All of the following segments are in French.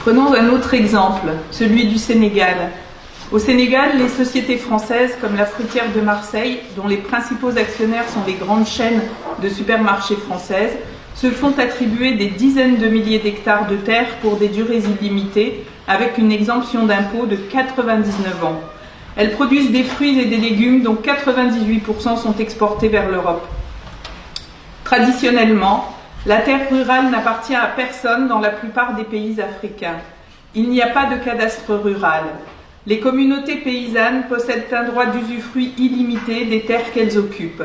Prenons un autre exemple, celui du Sénégal. Au Sénégal, les sociétés françaises comme la Fruitière de Marseille, dont les principaux actionnaires sont les grandes chaînes de supermarchés françaises, se font attribuer des dizaines de milliers d'hectares de terre pour des durées illimitées, avec une exemption d'impôt de 99 ans. Elles produisent des fruits et des légumes dont 98% sont exportés vers l'Europe. Traditionnellement, la terre rurale n'appartient à personne dans la plupart des pays africains. Il n'y a pas de cadastre rural. Les communautés paysannes possèdent un droit d'usufruit illimité des terres qu'elles occupent.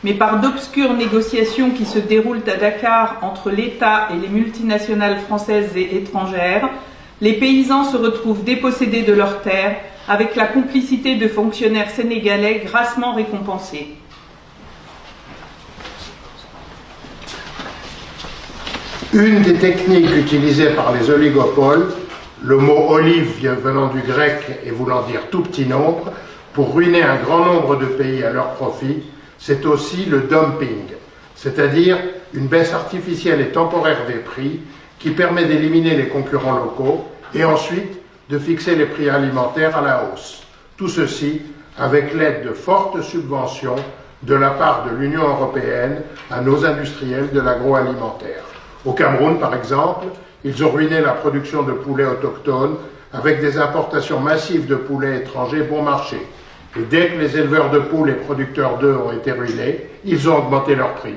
Mais par d'obscures négociations qui se déroulent à Dakar entre l'État et les multinationales françaises et étrangères, les paysans se retrouvent dépossédés de leurs terres avec la complicité de fonctionnaires sénégalais grassement récompensés. Une des techniques utilisées par les oligopoles, le mot olive venant du grec et voulant dire tout petit nombre, pour ruiner un grand nombre de pays à leur profit, c'est aussi le dumping, c'est-à-dire une baisse artificielle et temporaire des prix qui permet d'éliminer les concurrents locaux et ensuite de fixer les prix alimentaires à la hausse. Tout ceci avec l'aide de fortes subventions de la part de l'Union européenne à nos industriels de l'agroalimentaire. Au Cameroun, par exemple, ils ont ruiné la production de poulets autochtones avec des importations massives de poulets étrangers bon marché. Et dès que les éleveurs de poules et producteurs d'œufs ont été ruinés, ils ont augmenté leurs prix.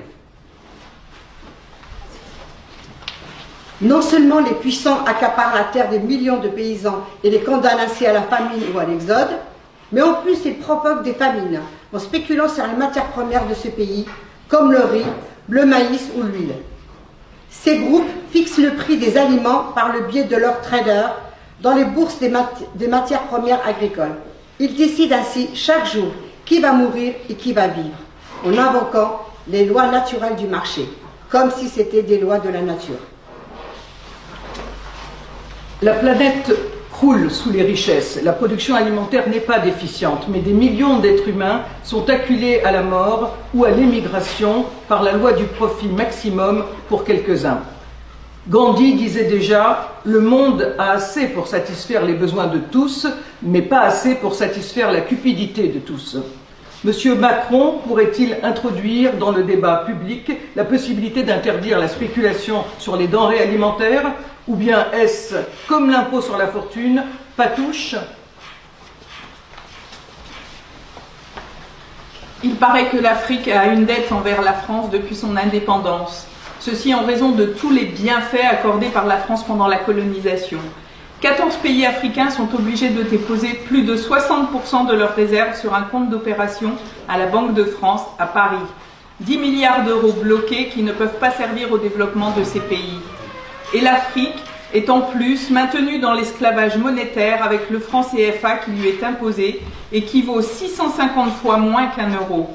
Non seulement les puissants accaparent la terre des millions de paysans et les condamnent ainsi à la famine ou à l'exode, mais en plus ils provoquent des famines en spéculant sur les matières premières de ce pays, comme le riz, le maïs ou l'huile. Ces groupes fixent le prix des aliments par le biais de leurs traders dans les bourses des matières premières agricoles. Ils décident ainsi chaque jour qui va mourir et qui va vivre, en invoquant les lois naturelles du marché, comme si c'était des lois de la nature. La planète croule sous les richesses. La production alimentaire n'est pas déficiente, mais des millions d'êtres humains sont acculés à la mort ou à l'émigration par la loi du profit maximum pour quelques-uns. Gandhi disait déjà « Le monde a assez pour satisfaire les besoins de tous, mais pas assez pour satisfaire la cupidité de tous ». Monsieur Macron pourrait-il introduire dans le débat public la possibilité d'interdire la spéculation sur les denrées alimentaires, ou bien est-ce, comme l'impôt sur la fortune, patouche? Il paraît que l'Afrique a une dette envers la France depuis son indépendance. Ceci en raison de tous les bienfaits accordés par la France pendant la colonisation. 14 pays africains sont obligés de déposer plus de 60% de leurs réserves sur un compte d'opération à la Banque de France à Paris. 10 milliards d'euros bloqués qui ne peuvent pas servir au développement de ces pays. Et l'Afrique est en plus maintenue dans l'esclavage monétaire avec le franc CFA qui lui est imposé et qui vaut 650 fois moins qu'un euro.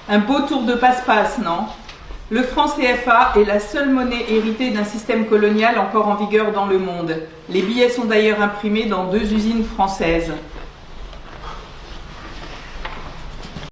Un beau tour de passe-passe, non ? Le franc CFA est la seule monnaie héritée d'un système colonial encore en vigueur dans le monde. Les billets sont d'ailleurs imprimés dans 2 usines françaises.